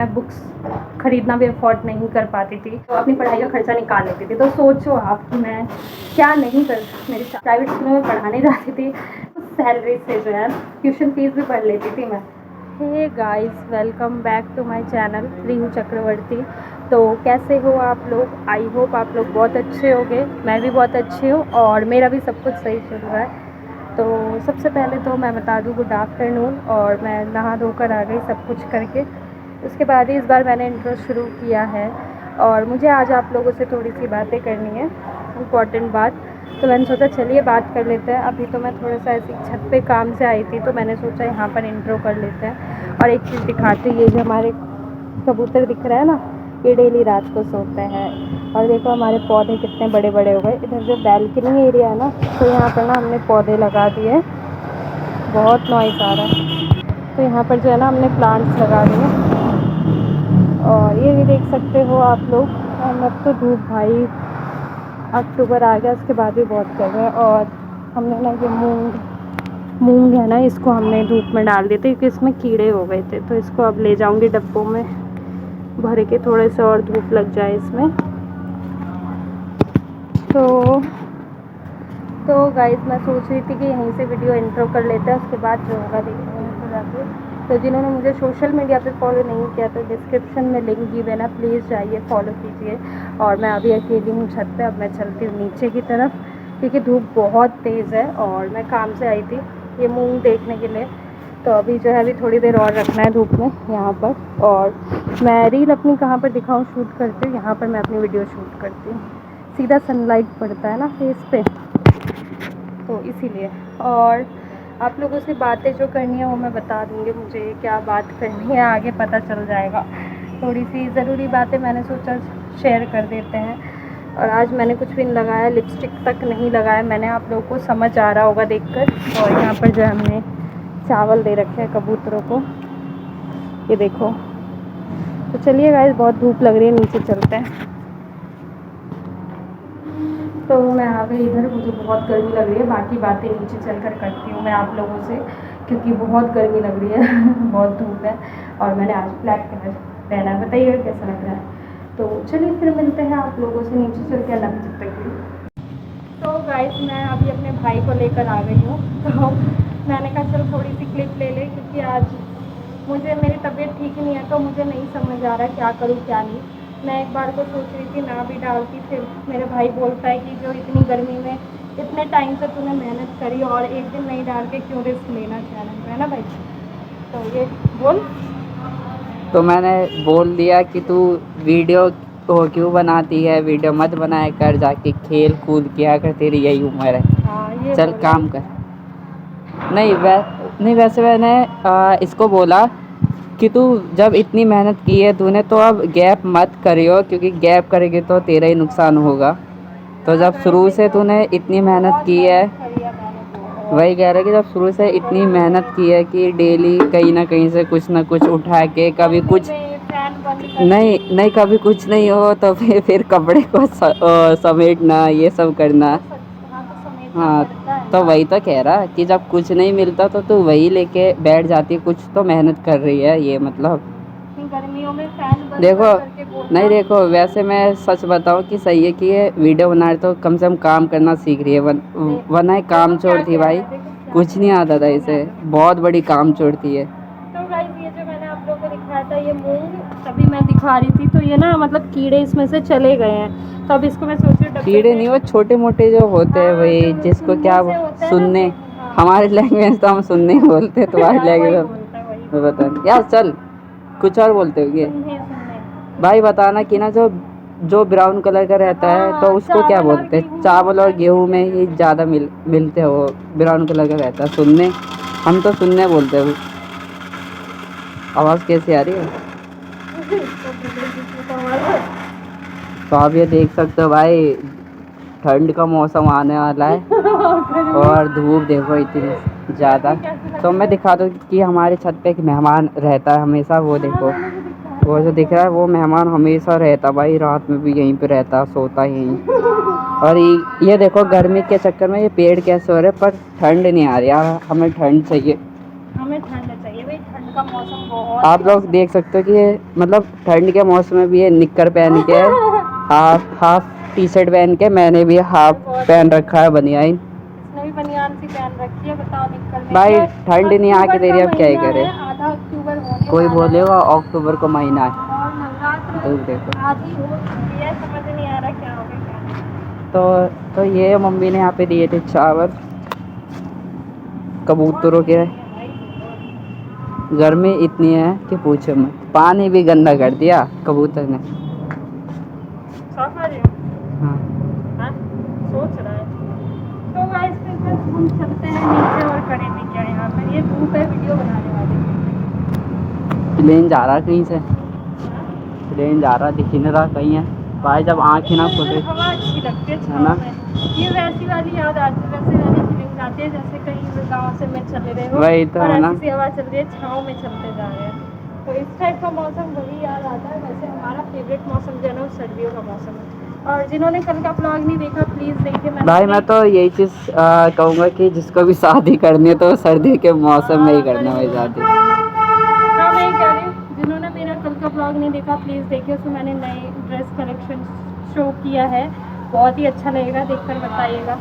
मैं बुक्स ख़रीदना भी अफोर्ड नहीं कर पाती थी, तो अपनी पढ़ाई का खर्चा निकाल लेती थी। तो सोचो आप कि मैं क्या नहीं कर, मेरी प्राइवेट स्कूलों में पढ़ाने जाती थी, उस सैलरी से जो है ट्यूशन फीस भी पढ़ लेती थी मैं। Hey guys, welcome back to my channel Rihu Chakraborty. तो कैसे हो आप लोग? आई होप आप लोग बहुत अच्छे होंगे। मैं भी बहुत अच्छी हूँ और मेरा भी सब कुछ सही चल रहा है। तो सबसे पहले तो मैं बता दूँ गुड आफ्टरनून, और मैं नहा धोकर आ गई सब कुछ करके। उसके बाद ही इस बार मैंने इंट्रो शुरू किया है और मुझे आज आप लोगों से थोड़ी सी बातें करनी है, इम्पॉर्टेंट बात। तो मैंने सोचा चलिए बात कर लेते हैं। अभी तो मैं थोड़ा सा ऐसी छत पे काम से आई थी, तो मैंने सोचा यहाँ पर इंट्रो कर लेते हैं। और एक चीज़ दिखाती, ये जो हमारे कबूतर दिख रहा है ना, ये डेली रात को सोते हैं। और देखो हमारे पौधे कितने बड़े बड़े हो गए। इधर जो बैल्कनी एरिया है ना, तो यहाँ पर ना हमने पौधे लगा दिए। बहुत नॉइस आ रहा है, तो यहाँ पर जो है ना हमने प्लांट्स लगा दिए। और ये भी देख सकते हो आप लोग। अब तो धूप भाई, अक्टूबर आ गया, उसके बाद भी बहुत कर रहा है। और हमने ना ये मूंग है ना, इसको हमने धूप में डाल दिए थे क्योंकि इसमें कीड़े हो गए थे। तो इसको अब ले जाऊंगी डब्बों में भर के, थोड़े से और धूप लग जाए इसमें। तो गाइस, मैं सोच रही थी कि यहीं से वीडियो इंट्रो कर लेते हैं, उसके बाद जो होगा देखेंगे जाके। तो जिन्होंने मुझे सोशल मीडिया पे फॉलो नहीं किया तो डिस्क्रिप्शन में लिंक गिवन है, प्लीज़ जाइए फॉलो कीजिए। और मैं अभी अकेली हूँ छत पे, अब मैं चलती हूँ नीचे की तरफ क्योंकि धूप बहुत तेज़ है। और मैं काम से आई थी ये मूंग देखने के लिए, तो अभी जो है अभी थोड़ी देर और रखना है धूप में यहाँ पर। और मैं रील अपनी कहाँ पर दिखाऊँ शूट करती हूँ, यहाँ पर मैं अपनी वीडियो शूट करती हूँ। सीधा सनलाइट पड़ता है ना फेस पे, तो इसीलिए। और आप लोगों से बातें जो करनी है वो मैं बता दूँगी, मुझे क्या बात करनी है आगे पता चल जाएगा। थोड़ी सी ज़रूरी बातें मैंने सोचा शेयर कर देते हैं। और आज मैंने कुछ भी नहीं लगाया, लिपस्टिक तक नहीं लगाया मैंने, आप लोगों को समझ आ रहा होगा देखकर। और यहाँ पर जो है हमने चावल दे रखे हैं कबूतरों को, ये देखो। तो चलिए गाइस, बहुत धूप लग रही है, नीचे चलते हैं। तो मैं आ गई इधर, मुझे बहुत गर्मी लग रही है। बाकी बातें नीचे चलकर करती हूँ मैं आप लोगों से, क्योंकि बहुत गर्मी लग रही है बहुत धूप है। और मैंने आज ब्लैक कलर पहना है, बताइए कैसा लग रहा है। तो चलिए फिर मिलते हैं आप लोगों से नीचे चल के, अलग जब तक। तो गाइस, मैं अभी अपने भाई को लेकर आ गई हूँ, तो मैंने कहा चल थोड़ी सी क्लिप ले लें, क्योंकि आज मुझे मेरी तबीयत ठीक नहीं है, तो मुझे नहीं समझ आ रहा क्या करूँ क्या नहीं। मैं एक बार को सोच रही थी ना भी डालती, फिर मेरे भाई बोलता है कि जो इतनी गर्मी में इतने टाइम से तूने मेहनत करी और एक दिन नहीं डाल के क्यों रिस्क लेना चैलेंज, है ना भाई। तो ये बोल। तो मैंने बोल दिया कि तू वीडियो को क्यों बनाती है, वीडियो मत बनाया कर, जाके खेल कूद किया कर, तेरी यही उम्र है। हाँ, ये चल बोला। काम कर। नहीं वैसे मैंने इसको बोला कि तू जब इतनी मेहनत की है तूने, तो अब गैप मत करियो, क्योंकि गैप करेगी तो तेरा ही नुकसान होगा। तो हाँ जब शुरू गाइस, से तूने इतनी मेहनत बहुत की है, मेहनत करी है मैंने तो। वही कह रहे कि जब शुरू से इतनी मेहनत की है कि डेली कहीं ना कहीं से कुछ ना कुछ उठा के, कभी गर्मी कुछ में फैन बंद नहीं करके। नहीं, कभी कुछ नहीं हो तो फिर कपड़े को समेटना, ये सब करना। तो हाँ, तो समेटना हाँ, पड़ता है तो ना। वही तो कह रहा कि जब कुछ नहीं मिलता तो तू वही लेके बैठ जाती, कुछ तो मेहनत कर रही है ये मतलब। गर्मियों में फैन बंद देखो, कर करके नहीं बोलना। देखो, वैसे मैं सच बताऊं कि सही है कि ये वीडियो बना रही तो कम से कम काम करना सीख रही है, वरना ये काम देखो क्या चोर थी कह रहा भाई, है, देखो क्या कुछ कह नहीं रहा है, आता था वीडियो में इसे, आता है। बहुत बड़ी काम चोर थी ये। तो गाइस, ये जो मैंने आप लोगों को दिखाया था ये मूंग, तभी मैं दिखा रही थी, तो ये ना मतलब कीड़े इसमें से चले गए हैं, तो अब इसको मैं सोच रही हूँ डब्बे कीड़े में। नहीं, वो छोटे मोटे जो होते हैं हाँ, वही, जो जिसको सुनने क्या से होता है ना, सुनने, हाँ। हमारे लैंग्वेज तो हम सुनने ही बोलते हैं, तुम्हारी हाँ, वही लैंग्वेज बोलता है, वही में बोलता बता है। यार, चल कुछ और बोलते हो ये। सुनने सुनने। भाई बताना कि ना, जो जो ब्राउन कलर का रहता हाँ है तो हाँ, उसको क्या चावल और बोलते हैं? गेहूं में चावल होता और है, गेहूं सुनने में ही कहते हैं। ज़्यादा मिलते हैं, वो ब्राउन कलर का रहता है। सुनने, हम तो सुनने बोलते हैं। आवाज़ कैसी आ रही है? तो आप ये देख सकते हो भाई, ठंड का मौसम आने वाला है और धूप देखो इतनी ज़्यादा। गर्मी कैसे तो लगती मैं है। दिखा दूँ कि हमारे छत पे एक मेहमान रहता है हमेशा, वो हाँ, देखो, मैंने भी दिखाया वो था जो दिख रहा है वो मेहमान हमेशा रहता भाई, रात में भी यहीं पे रहता, सोता यहीं। और ये देखो गर्मी के चक्कर में ये पेड़ कैसे हो रहे, पर ठंड नहीं आ रही यार, हमें ठंड चाहिए। हमें ठंड चाहिए भाई, ठंड का मौसम बहुत आप लोग देख सकते हो कि ये मतलब ठंड के मौसम में भी ये निक्कर पहन के हाफ टी शर्ट पहन के, मैंने भी हाफ पहन रखा है बनियान। इसने भी बनियान सी पहन रखी है, बताओ निकल में। भाई ये ठंड नहीं आके अक्टूबर दे का रही, अब क्या ही महीना करे। है, आधा अक्टूबर होने कोई वाला है बोलेगा अक्टूबर को महीना है, और नवरात्र दूर देखो। आधी हो चुकी है, समझ नहीं आ रहा क्या होगा क्या नहीं। तो ये मम्मी ने यहाँ पे दिए थे चावल कबूतरों के। गर्मी इतनी है कि पूछो मत, पानी भी गंदा कर दिया कबूतर ने। साफ आ रही हो? हाँ हाँ? सोच रहा है तो गाइस फिर बस हम चलते हैं नीचे और करेंगे क्या यहाँ पर। ये धूप है, वीडियो बनाने वाले। प्लेन जा रहा कहीं से, प्लेन जा रहा, दिख ही नहीं रहा कहीं है भाई। जब आँख ही ना खुले हवा अच्छी लगती है है छाँव ना। में। ये वैसी वाली याद आती है, वैसे वाली फीलिंग आती है जैसे कहीं गाँव से में चले रहे हो वही तो और है ना। ऐसी सी हवा चल रही है, छाँव में चलते जा रहे हैं। तो इस टाइप का मौसम वही याद आता है। वैसे हमारा फेवरेट मौसम जो है ना, सर्दियों का मौसम है। और जिन्होंने कल का ब्लॉग नहीं देखा प्लीज़ देखिए। भाई मैं तो यही चीज़ कहूँगा कि जिसको भी शादी करनी है तो सर्दी के मौसम में ही करना भाई शादी। हाँ मैं कह रही हूँ, जिन्होंने मेरा कल का ब्लॉग नहीं देखा प्लीज़ देखिए। उसमें मैंने नए ड्रेस कलेक्शन शो किया है, बहुत ही अच्छा लगेगा, देखकर बताइएगा।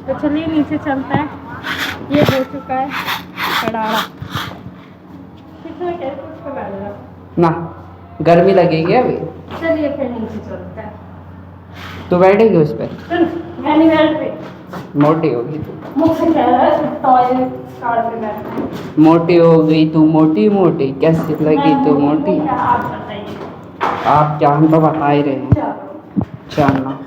तो चलिए नीचे चलते हैं। ये हो चुका है कड़ाड़ा। कितना कह रहे कुछ बैठ जाओ ना, गर्मी लगेगी अभी। चलिए फिर नीचे चलते हैं। तू बैठेगी उस पर, मैं नहीं बैठ रही, मोटी होगी तू, मुझसे कह रहा है टॉयलेट कार पे बैठना। मोटी हो गई तू, मोटी मोटी कैसी लगी तू मोटी। आप बताइए। आप क्या, हम तो बता ही रहे हैं। चलो चलना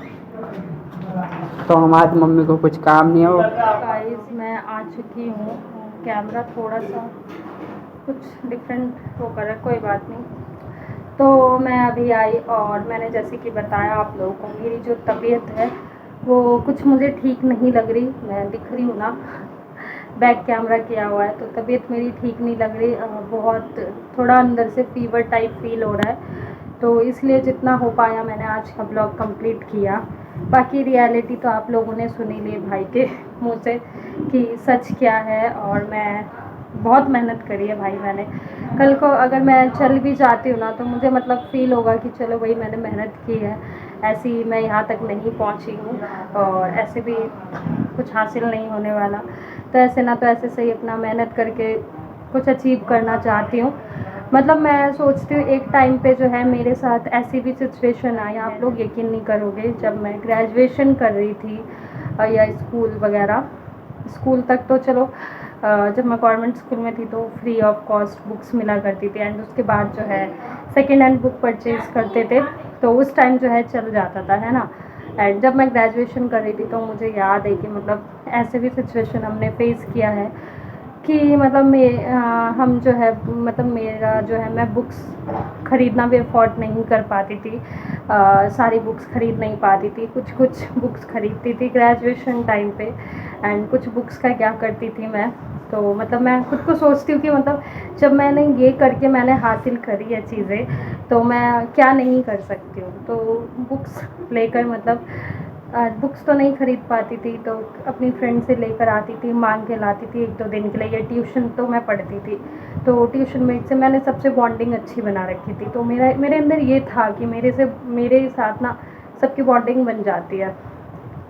तो हमारी मम्मी को कुछ काम नहीं हो। गाइस मैं आ चुकी हूँ। कैमरा थोड़ा सा कुछ डिफरेंट हो कर है, कोई बात नहीं। तो मैं अभी आई और मैंने जैसे कि बताया आप लोगों को, मेरी जो तबीयत है वो कुछ मुझे ठीक नहीं लग रही। मैं दिख रही हूँ ना, बैक कैमरा किया हुआ है, तो तबीयत मेरी ठीक नहीं लग रही। बहुत थोड़ा अंदर से फीवर टाइप फील हो रहा है। तो इसलिए जितना हो पाया मैंने आज का ब्लॉग कंप्लीट किया। बाकी रियलिटी तो आप लोगों ने सुनी ली भाई के मुँह से कि सच क्या है। और मैं बहुत मेहनत करी है भाई मैंने। कल को अगर मैं चल भी जाती हूँ ना तो मुझे मतलब फ़ील होगा कि चलो भाई मैंने मेहनत की है, ऐसी मैं यहाँ तक नहीं पहुँची हूँ और ऐसे भी कुछ हासिल नहीं होने वाला। तो ऐसे ना तो ऐसे सही अपना मेहनत करके कुछ अचीव करना चाहती हूँ। मतलब मैं सोचती हूँ एक टाइम पे जो है मेरे साथ ऐसी भी सिचुएशन आई, आप लोग यकीन नहीं करोगे, जब मैं ग्रेजुएशन कर रही थी या स्कूल वगैरह। स्कूल तक तो चलो जब मैं गवर्नमेंट स्कूल में थी तो फ्री ऑफ कॉस्ट बुक्स मिला करती थी। एंड उसके बाद जो है सेकेंड हैंड बुक परचेज़ करते थे, तो उस टाइम जो है चल जाता था, है ना। एंड जब मैं ग्रेजुएशन कर रही थी तो मुझे याद है कि मतलब ऐसे भी सिचुएशन हमने फेस किया है कि मतलब हम जो है मतलब मेरा जो है मैं बुक्स ख़रीदना भी अफोर्ड नहीं कर पाती थी। सारी बुक्स ख़रीद नहीं पाती थी, कुछ कुछ बुक्स ख़रीदती थी ग्रेजुएशन टाइम पे। एंड कुछ बुक्स का क्या करती थी मैं, तो मतलब मैं खुद को सोचती हूँ कि मतलब जब मैंने ये करके मैंने हासिल करी है चीज़ें तो मैं क्या नहीं कर सकती हूँ। तो बुक्स लेकर मतलब बुक्स तो नहीं ख़रीद पाती थी, तो अपनी फ्रेंड से लेकर आती थी, मांग के लाती थी 1-2 दिन के लिए। या ट्यूशन तो मैं पढ़ती थी, तो ट्यूशन मेट से मैंने सबसे बॉन्डिंग अच्छी बना रखी थी। तो मेरे अंदर ये था कि मेरे साथ ना सबकी बॉन्डिंग बन जाती है।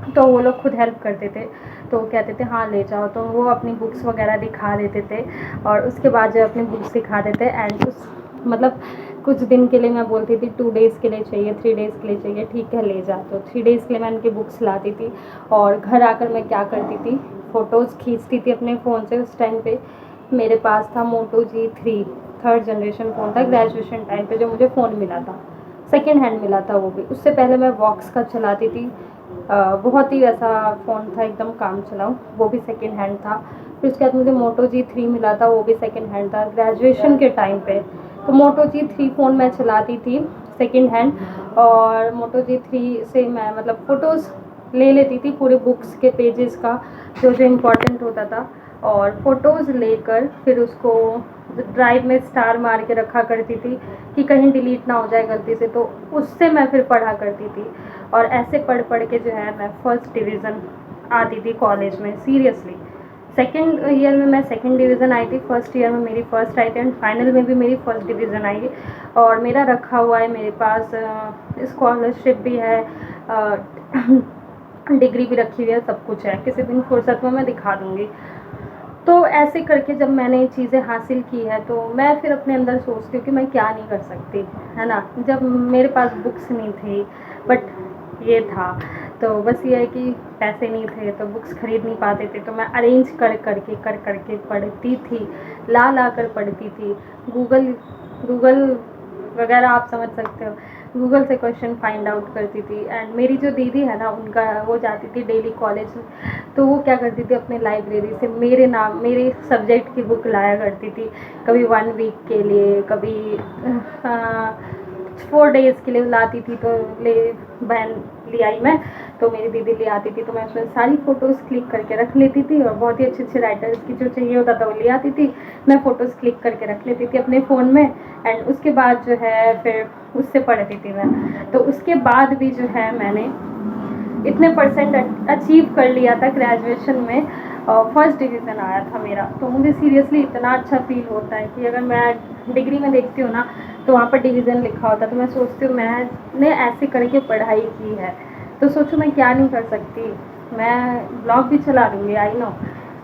तो वो लोग खुद हेल्प करते थे, तो कहते थे हाँ ले जाओ, तो वो अपनी बुक्स वगैरह दिखा देते थे और उसके बाद जो अपनी बुक्स दिखा देते। एंड उस मतलब कुछ दिन के लिए मैं बोलती थी 2 डेज़ के लिए चाहिए, 3 डेज़ के लिए चाहिए, ठीक है ले जा। तो 3 डेज़ के लिए मैं उनकी बुक्स लाती थी और घर आकर मैं क्या करती थी, फ़ोटोज़ खींचती थी अपने फ़ोन से। उस टाइम पे मेरे पास था मोटो G3, 3rd जनरेशन फ़ोन था ग्रेजुएशन टाइम पे जो मुझे फ़ोन मिला था, सेकेंड हैंड मिला था वो भी। उससे पहले मैं वॉक्स का चलाती थी, बहुत ही वैसा फ़ोन था एकदम काम चलाऊँ, वो भी सेकेंड हैंड था। फिर उसके बाद मुझे मोटो G3 मिला था, वो भी सेकेंड हैंड था ग्रेजुएशन के टाइम पे। तो मोटो G3 फ़ोन मैं चलाती थी सेकेंड हैंड, और मोटो G3 से मैं मतलब फ़ोटोज़ ले लेती थी पूरे बुक्स के पेजेस का जो जो इम्पोर्टेंट होता था, और फ़ोटोज़ लेकर फिर उसको ड्राइव में स्टार मार के रखा करती थी कि कहीं डिलीट ना हो जाए गलती से। तो उससे मैं फिर पढ़ा करती थी और ऐसे पढ़ पढ़ के जो है मैं फर्स्ट डिवीज़न आती थी कॉलेज में। सीरियसली सेकेंड ईयर में मैं सेकेंड डिवीज़न आई थी, फर्स्ट ईयर में मेरी फर्स्ट आई थी एंड फाइनल में भी मेरी फर्स्ट डिवीज़न आई। और मेरा रखा हुआ है मेरे पास स्कॉलरशिप भी है, डिग्री भी रखी हुई है, सब कुछ है। किसी दिन फुर्सत में मैं दिखा दूँगी। तो ऐसे करके जब मैंने ये चीज़ें हासिल की है तो मैं फिर अपने अंदर सोचती हूँ कि मैं क्या नहीं कर सकती, है ना। जब मेरे पास बुक्स नहीं थी बट ये था, तो बस ये है कि पैसे नहीं थे तो बुक्स ख़रीद नहीं पाते थे, तो मैं अरेंज कर करके पढ़ती थी, ला कर पढ़ती थी। गूगल वगैरह आप समझ सकते हो, गूगल से क्वेश्चन फाइंड आउट करती थी। एंड मेरी जो दीदी है ना, उनका वो जाती थी डेली कॉलेज, तो वो क्या करती थी अपने लाइब्रेरी से मेरे सब्जेक्ट की बुक लाया करती थी। कभी 1 वीक के लिए, कभी 4 डेज़ के लिए लाती थी, तो बहन ले आई मैं, तो मेरी दीदी ले आती थी, तो मैं उसमें सारी फ़ोटोज़ क्लिक करके रख लेती थी। और बहुत ही अच्छे राइटर्स की जो चाहिए होता था वो ले आती थी, मैं फ़ोटोज़ क्लिक करके रख लेती थी अपने फ़ोन में। एंड उसके बाद जो है फिर उससे पढ़ती थी मैं। तो उसके बाद भी जो है मैंने इतने परसेंट अचीव कर लिया था ग्रेजुएशन में, फर्स्ट डिवीज़न आया था मेरा। तो मुझे सीरियसली इतना अच्छा फील होता है कि अगर मैं डिग्री में देखती हूँ ना, तो वहाँ पर डिवीज़न लिखा होता है, तो मैं सोचती हूँ मैंने ऐसे करके पढ़ाई की है, तो सोचो मैं क्या नहीं कर सकती। मैं ब्लॉग भी चला लूँगी, आई नो,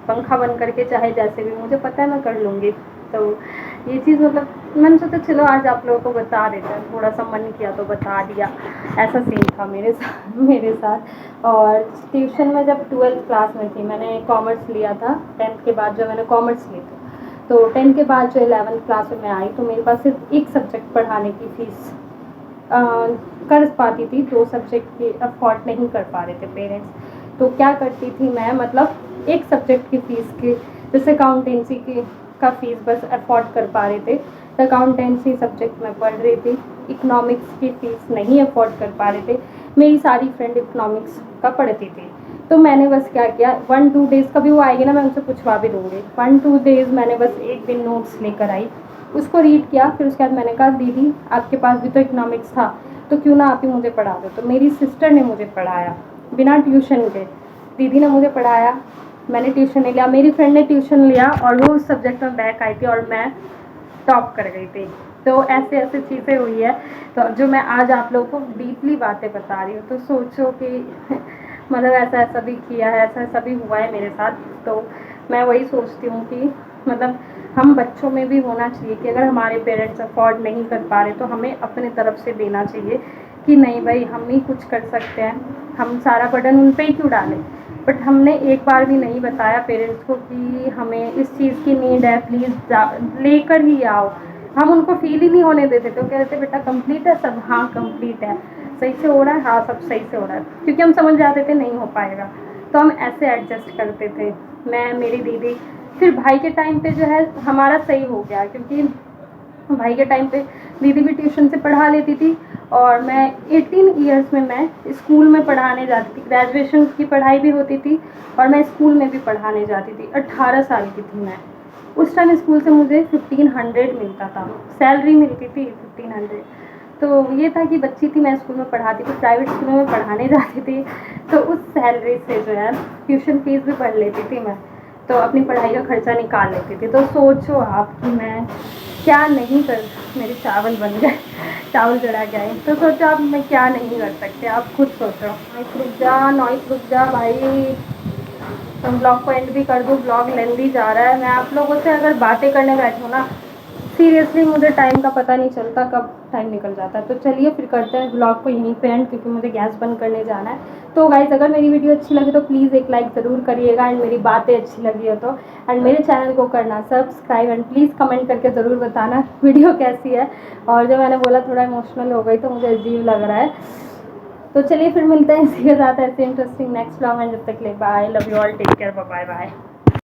पंखा बंद करके चाहे जैसे भी, मुझे पता है मैं कर लूँगी। तो ये चीज़ मतलब मैंने सोचा चलो आज आप लोगों को बता देते हैं, थोड़ा सा मन किया तो बता दिया। ऐसा सीन था मेरे साथ। और ट्यूशन में जब 12th क्लास में थी, मैंने कॉमर्स लिया था। 10th के बाद जो मैंने कॉमर्स ली थी, तो 10th के बाद जो 11th क्लास में मैं आई, तो मेरे पास सिर्फ एक सब्जेक्ट पढ़ाने की फ़ीस कर पाती थी, 2 सब्जेक्ट की अफोर्ड नहीं कर पा रहे थे पेरेंट्स। तो क्या करती थी मैं, मतलब एक सब्जेक्ट की फ़ीस की, जैसे अकाउंटेंसी की का फ़ीस बस अफोर्ड कर पा रहे थे, तो अकाउंटेंसी सब्जेक्ट में पढ़ रही थी। इकोनॉमिक्स की फ़ीस नहीं अफोर्ड कर पा रहे थे, मेरी सारी फ्रेंड इकोनॉमिक्स का पढ़ती थी। तो मैंने बस क्या किया, 1-2 डेज़ कभी वो आएगी ना, मैं उनसे पूछवा भी दूँगी। 1-2 डेज़ मैंने बस एक दिन नोट्स लेकर आई, उसको रीड किया। फिर उसके बाद मैंने कहा दीदी आपके पास भी तो इकोनॉमिक्स था, तो क्यों ना आप ही मुझे पढ़ा दो। तो मेरी सिस्टर ने मुझे पढ़ाया बिना ट्यूशन के, दीदी ने मुझे पढ़ाया, मैंने ट्यूशन नहीं लिया। मेरी फ्रेंड ने ट्यूशन लिया और वो उस सब्जेक्ट में बैक आई थी और मैं टॉप कर गई थी। तो ऐसे ऐसे चीज़ें हुई है, तो जो मैं आज आप लोगों को डीपली बातें बता रही हूँ, तो सोचो कि मतलब ऐसा ऐसा भी किया है, ऐसा ऐसा भी हुआ है मेरे साथ। तो मैं वही सोचती हूँ कि मतलब हम बच्चों में भी होना चाहिए कि अगर हमारे पेरेंट्स अफोर्ड नहीं कर पा रहे तो हमें अपने तरफ से देना चाहिए कि नहीं भाई हम ही कुछ कर सकते हैं, हम सारा बर्डन उन पे ही क्यों डालें। बट हमने एक बार भी नहीं बताया पेरेंट्स को कि हमें इस चीज़ की नीड है, प्लीज़ लेकर ही आओ। हम उनको फील ही नहीं होने देते, तो कहते बेटा कंप्लीट है सब, हाँ कंप्लीट है, सही से हो रहा है, हाँ सब सही से हो रहा है, क्योंकि हम समझ जाते थे नहीं हो पाएगा, तो हम ऐसे एडजस्ट करते थे, मैं मेरी दीदी। फिर भाई के टाइम पे जो है हमारा सही हो गया, क्योंकि भाई के टाइम पे दीदी भी ट्यूशन से पढ़ा लेती थी और मैं 18 ईयर्स में मैं स्कूल में पढ़ाने जाती थी, ग्रेजुएशन की पढ़ाई भी होती थी और मैं स्कूल में भी पढ़ाने जाती थी। 18 साल की थी मैं उस टाइम। स्कूल से मुझे 1500 मिलता था, सैलरी मिलती थी 1500। तो ये था कि बच्ची थी, मैं स्कूल में पढ़ाती थी, प्राइवेट स्कूलों में पढ़ाने जाती थी, तो उस सैलरी से जो है ट्यूशन फीस भी पढ़ लेती थी मैं, तो अपनी पढ़ाई का खर्चा निकाल लेती थी। तो सोचो आप कि मैं क्या नहीं कर, मेरे चावल बन गए, चावल चढ़ा के आए, तो सोचो आप मैं क्या नहीं कर सकते, आप खुद सोचो। नॉइस रुक जा भाई, तुम ब्लॉग को एंड भी कर दो, ब्लॉग लेंदी जा रहा है। मैं आप लोगों से अगर बातें करने बैठूँ ना, सीरियसली मुझे टाइम का पता नहीं चलता कब टाइम निकल जाता है। तो चलिए फिर करते हैं ब्लॉग को यहीं पे एंड, क्योंकि मुझे गैस बंद करने जाना है। तो गाइज़ अगर मेरी वीडियो अच्छी लगी तो प्लीज़ एक लाइक ज़रूर करिएगा, एंड मेरी बातें अच्छी लगी हो तो, एंड मेरे चैनल को करना सब्सक्राइब, एंड प्लीज़ कमेंट करके ज़रूर बताना वीडियो कैसी है। और जो मैंने बोला थोड़ा इमोशनल हो गई तो मुझे अजीब लग रहा है। तो चलिए फिर मिलते हैं इसी के साथ ऐसे इंटरेस्टिंग नेक्स्ट ब्लॉग में। जब तक ले bye, love you all, take care, bye bye.